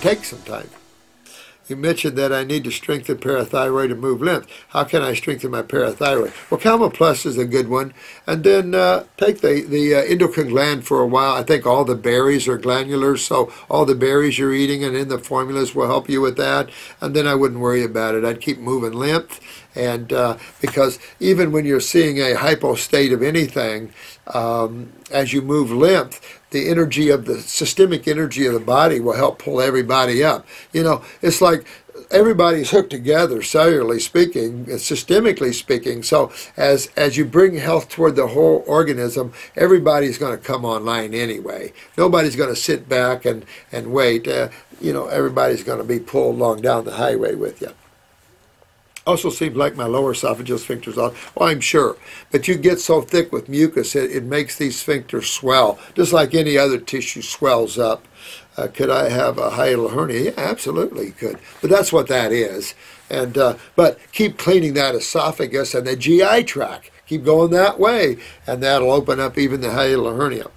take some time. You mentioned that I need to strengthen parathyroid and move lymph. How can I strengthen my parathyroid? Well, Calma Plus is a good one. And then take the endocrine gland for a while. I think all the berries are glandulars, so all the berries you're eating and in the formulas will help you with that. And then I wouldn't worry about it. I'd keep moving lymph. And because even when you're seeing a hypo state of anything, as you move lymph, the energy of the systemic energy of the body will help pull everybody up. You know, it's like everybody's hooked together, cellularly speaking, systemically speaking. So as you bring health toward the whole organism, everybody's going to come online anyway. Nobody's going to sit back and wait. You know, everybody's going to be pulled along down the highway with you. Also seems like my lower esophageal sphincter's off. Well, I'm sure. But you get so thick with mucus, it makes these sphincters swell, just like any other tissue swells up. Could I have a hiatal hernia? Yeah, absolutely you could. But that's what that is. And but keep cleaning that esophagus and the GI tract. Keep going that way, and that'll open up even the hiatal hernia.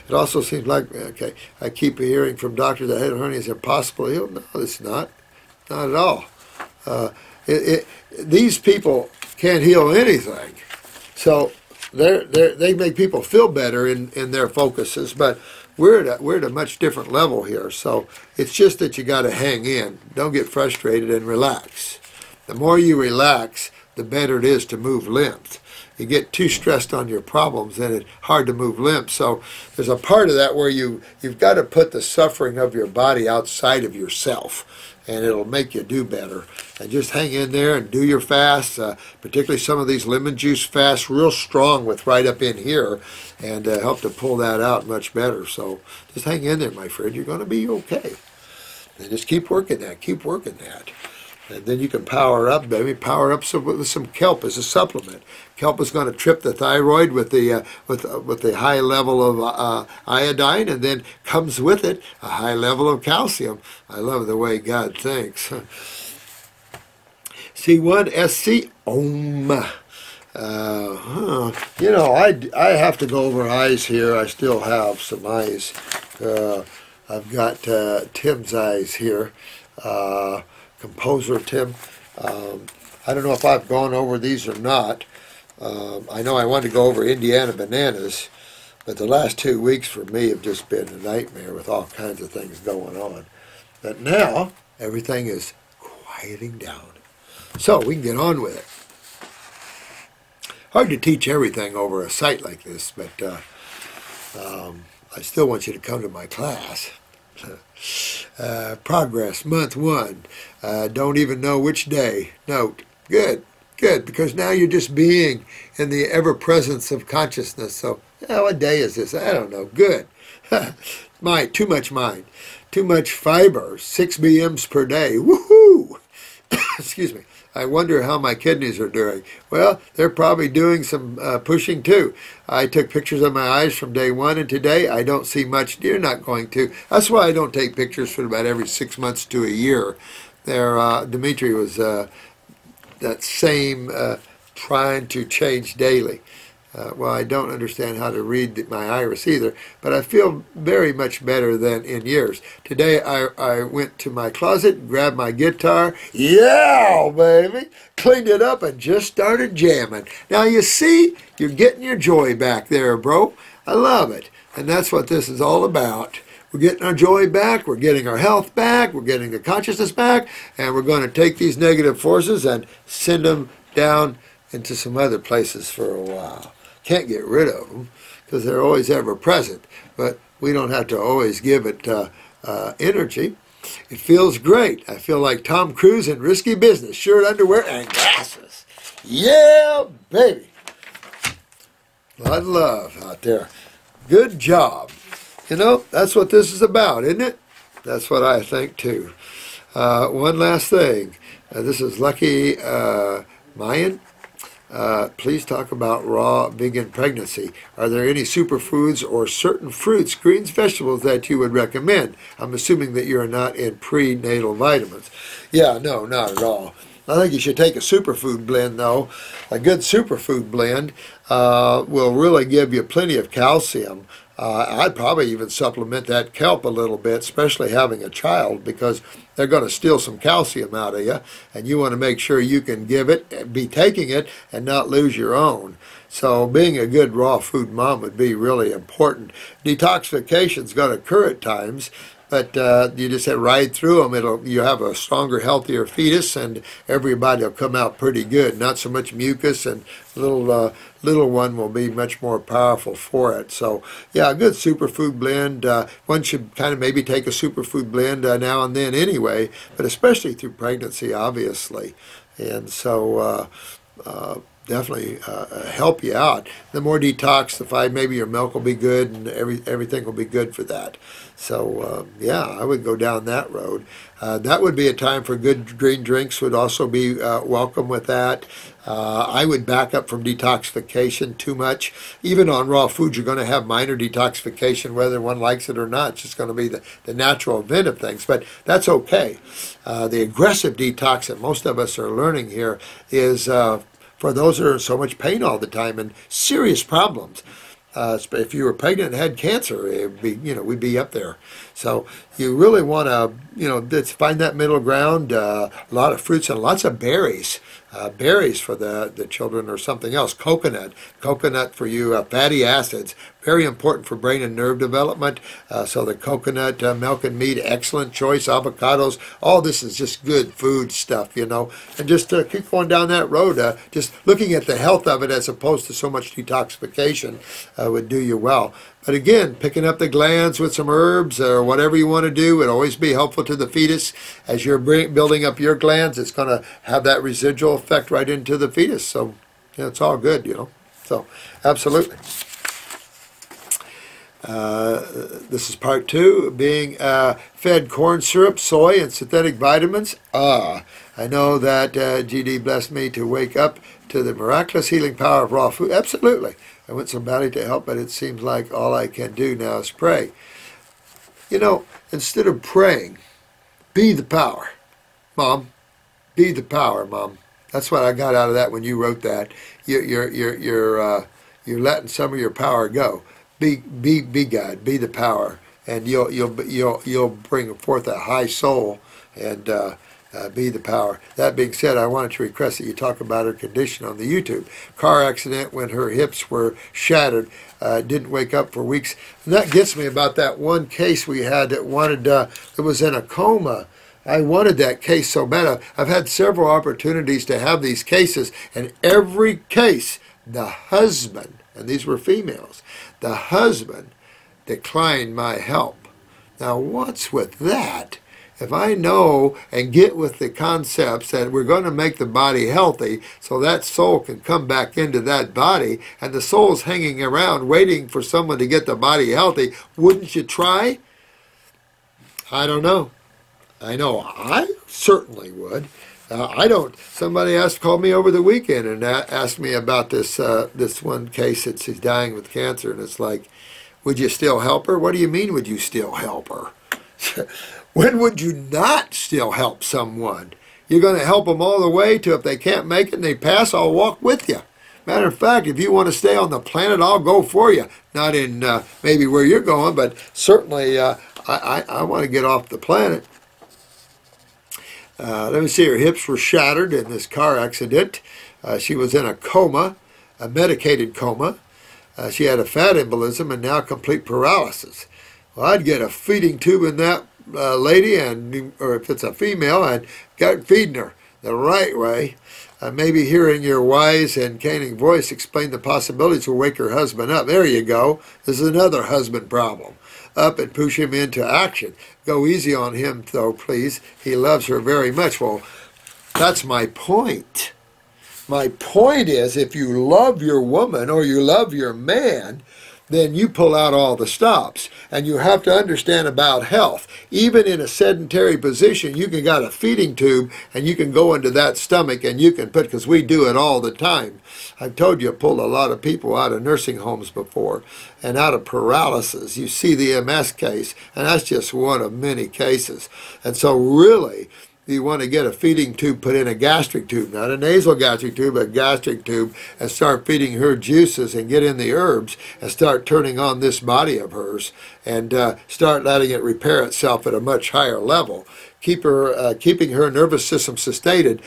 It also seems like, okay, I keep hearing from doctors that hiatal hernia is impossible to heal. No, it's not. Not at all. These people can't heal anything, so they make people feel better in their focuses, but we're at a much different level here. So it's just that you got to hang in. Don't get frustrated and relax. The more you relax, the better it is to move lymph. You get too stressed on your problems, then it's hard to move lymph. So there's a part of that where you've got to put the suffering of your body outside of yourself, and it'll make you do better. And just hang in there and do your fasts, particularly some of these lemon juice fasts, real strong with right up in here, and help to pull that out much better. So just hang in there, my friend. You're going to be okay. And just keep working that. Keep working that. And then you can power up, baby. Power up with some kelp as a supplement. Kelp is going to trip the thyroid with the high level of iodine, and then comes with it a high level of calcium. I love the way God thinks. C1SC Om. You know, I have to go over eyes here. I still have some eyes. I've got Tim's eyes here. Composer Tim. I don't know if I've gone over these or not. I know I wanted to go over Indiana bananas, but the last 2 weeks for me have just been a nightmare with all kinds of things going on. But now everything is quieting down. So we can get on with it. Hard to teach everything over a site like this, but I still want you to come to my class. Progress, month 1. Don't even know which day. Note. Good, good, because now you're just being in the ever-presence of consciousness. So, what day is this? I don't know. Good. Mind, too much mind. Too much fiber, 6 BMs per day. Woohoo! Excuse me. I wonder how my kidneys are doing. Well, they're probably doing some pushing too. I took pictures of my eyes from day 1, and today I don't see much. You're not going to. That's why I don't take pictures for about every 6 months to a year. There, Dimitri was that same trying to change daily. Well, I don't understand how to read my iris either, but I feel very much better than in years. Today, I went to my closet, grabbed my guitar, yeah, baby, cleaned it up and just started jamming. Now, you see, you're getting your joy back there, bro. I love it, and that's what this is all about. We're getting our joy back, we're getting our health back, we're getting the consciousness back, and we're going to take these negative forces and send them down into some other places for a while. Can't get rid of them because they're always ever present, but we don't have to always give it energy. It feels great. I feel like Tom Cruise in Risky Business, shirt, underwear, and glasses. Yeah, baby. A lot of love out there. Good job. You know, that's what this is about, isn't it? That's what I think, too. One last thing. This is Lucky Mayan. Please talk about raw vegan pregnancy. Are there any superfoods or certain fruits, greens, vegetables that you would recommend? I'm assuming that you're not in prenatal vitamins. Yeah, no, not at all. I think you should take a superfood blend, though. A good superfood blend will really give you plenty of calcium. I'd probably even supplement that kelp a little bit, especially having a child, because they're going to steal some calcium out of you, and you want to make sure you can give it, be taking it, and not lose your own. So being a good raw food mom would be really important. Detoxification's going to occur at times, but you just ride through them. You have a stronger, healthier fetus, and everybody will come out pretty good. Not so much mucus, and little one will be much more powerful for it. So yeah, a good superfood blend. One should kind of maybe take a superfood blend now and then anyway, but especially through pregnancy, obviously. And so definitely help you out. The more detoxified, maybe your milk will be good, and everything will be good for that. So yeah, I would go down that road. That would be a time for good green drinks. Would also be welcome with that. I would back up from detoxification too much. Even on raw foods, you're going to have minor detoxification, whether one likes it or not. It's just going to be the natural event of things, but that's okay. The aggressive detox that most of us are learning here is for those that are in so much pain all the time and serious problems. If you were pregnant and had cancer, it'd be, we'd be up there. So you really want to, find that middle ground. A lot of fruits and lots of berries. Berries for the children, or something else. Coconut for you. Fatty acids, very important for brain and nerve development. So the coconut, milk and meat, excellent choice. Avocados, all this is just good food stuff, And just keep going down that road. Just looking at the health of it as opposed to so much detoxification would do you well. But again, picking up the glands with some herbs or whatever you want to do would always be helpful to the fetus. As you're building up your glands, it's going to have that residual effect right into the fetus. So it's all good, So absolutely. This is part 2, being fed corn syrup, soy, and synthetic vitamins. I know that GD blessed me to wake up to the miraculous healing power of raw food. Absolutely. I went so badly to help, but it seems like all I can do now is pray. Instead of praying, be the power, Mom. Be the power, Mom. That's what I got out of that when you wrote that. You're letting some of your power go. Be God. Be the power, and you'll bring forth a high soul and be the power. That being said, I wanted to request that you talk about her condition on the YouTube. Car accident when her hips were shattered. Didn't wake up for weeks. And that gets me about that one case we had that was in a coma. I wanted that case so bad. I've had several opportunities to have these cases, and every case, the husband, and these were females, the husband declined my help. Now, what's with that? If I know and get with the concepts that we're going to make the body healthy so that soul can come back into that body, and the soul's hanging around waiting for someone to get the body healthy, wouldn't you try? I don't know. I know I certainly would. Somebody called me over the weekend and asked me about this one case that she's dying with cancer, and it's like, would you still help her? What do you mean, would you still help her? When would you not still help someone? You're going to help them all the way to if they can't make it and they pass, I'll walk with you. Matter of fact, if you want to stay on the planet, I'll go for you. Not in maybe where you're going, but certainly I want to get off the planet. Let me see, her hips were shattered in this car accident. She was in a coma, a medicated coma. She had a fat embolism and now complete paralysis. Well, I'd get a feeding tube in that lady, or if it's a female, and get feeding her the right way. Maybe hearing your wise and caning voice explain the possibilities will wake her husband up. There you go. This is another husband problem. Up and push him into action. Go easy on him, though, please. He loves her very much. Well, that's my point. My point is, if you love your woman or you love your man, then you pull out all the stops. And you have to understand about health. Even in a sedentary position, you can got a feeding tube and you can go into that stomach and you can because we do it all the time. I've told you I pulled a lot of people out of nursing homes before and out of paralysis. You see the MS case, and that's just one of many cases. And so really, you want to get a feeding tube put in a gastric tube, not a nasal gastric tube, but a gastric tube, and start feeding her juices and get in the herbs and start turning on this body of hers and start letting it repair itself at a much higher level. Keeping her nervous system sedated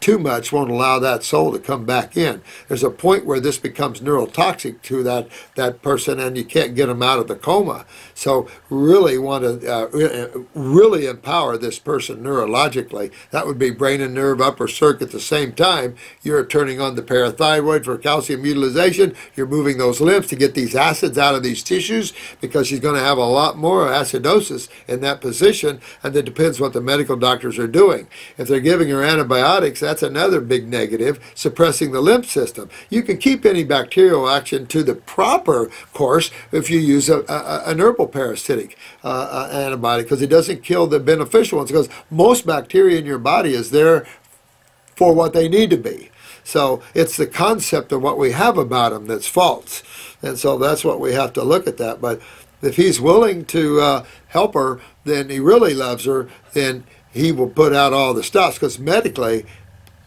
too much won't allow that soul to come back in. There's a point where this becomes neurotoxic to that person, and you can't get them out of the coma. So really want to really empower this person neurologically. That would be brain and nerve, upper circuit at the same time. You're turning on the parathyroid for calcium utilization. You're moving those lymphs to get these acids out of these tissues, because she's going to have a lot more acidosis in that position, and it depends what the medical doctors are doing. If they're giving her antibiotics, that's another big negative, suppressing the lymph system. You can keep any bacterial action to the proper course if you use an herbal parasitic antibiotic, because it doesn't kill the beneficial ones, because most bacteria in your body is there for what they need to be. So it's the concept of what we have about them that's false. And so that's what we have to look at that. But if he's willing to help her, then he really loves her, then he will put out all the stops, because medically,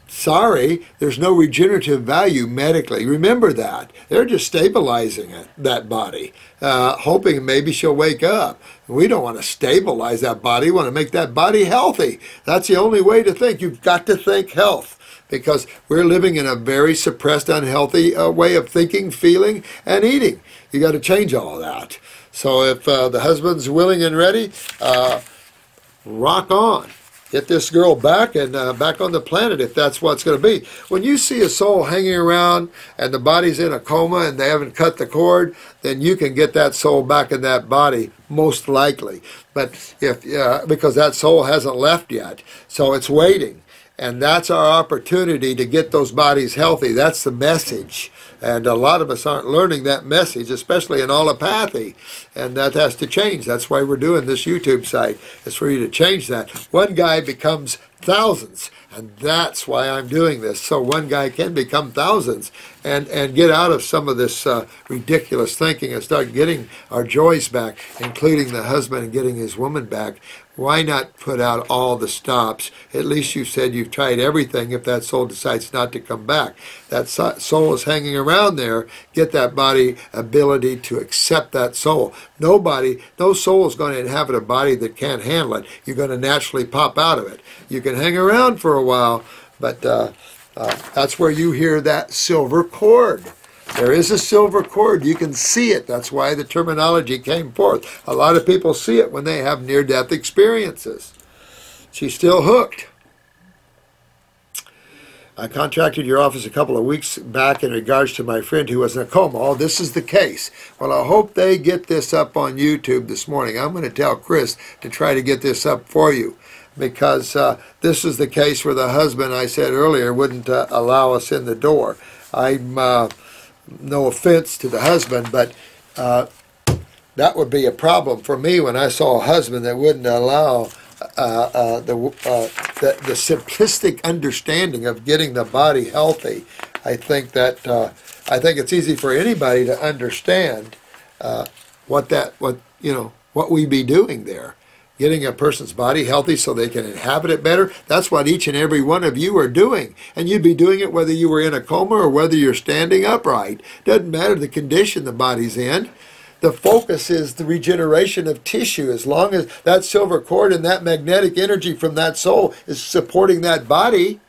sorry, there's no regenerative value medically. Remember that. They're just stabilizing that body, hoping maybe she'll wake up. We don't want to stabilize that body. We want to make that body healthy. That's the only way to think. You've got to think health, because we're living in a very suppressed, unhealthy way of thinking, feeling, and eating. You got to change all of that. So if the husband's willing and ready, rock on. Get this girl back and back on the planet, if that's what's going to be. When you see a soul hanging around and the body's in a coma and they haven't cut the cord, then you can get that soul back in that body, most likely. But if because that soul hasn't left yet, so it's waiting. And that's our opportunity to get those bodies healthy. That's the message. And a lot of us aren't learning that message, especially in allopathy. And that has to change. That's why we're doing this YouTube site. It's for you to change that. One guy becomes thousands. And that's why I'm doing this. So one guy can become thousands and get out of some of this ridiculous thinking and start getting our joys back, including the husband and getting his woman back. Why not put out all the stops? At least you said you've tried everything if that soul decides not to come back. That soul is hanging around there. Get that body ability to accept that soul. No soul is going to inhabit a body that can't handle it. You're going to naturally pop out of it. You can hang around for a while, but that's where you hear that silver cord. There is a silver cord. You can see it. That's why the terminology came forth. A lot of people see it when they have near-death experiences. She's still hooked. I contacted your office a couple of weeks back in regards to my friend who was in a coma. Oh, this is the case. Well, I hope they get this up on YouTube this morning. I'm going to tell Chris to try to get this up for you, because this is the case where the husband, I said earlier, wouldn't allow us in the door. No offense to the husband, but that would be a problem for me when I saw a husband that wouldn't allow the simplistic understanding of getting the body healthy. I think it's easy for anybody to understand what we be doing there. Getting a person's body healthy so they can inhabit it better. That's what each and every one of you are doing. And you'd be doing it whether you were in a coma or whether you're standing upright. Doesn't matter the condition the body's in. The focus is the regeneration of tissue. As long as that silver cord and that magnetic energy from that soul is supporting that body,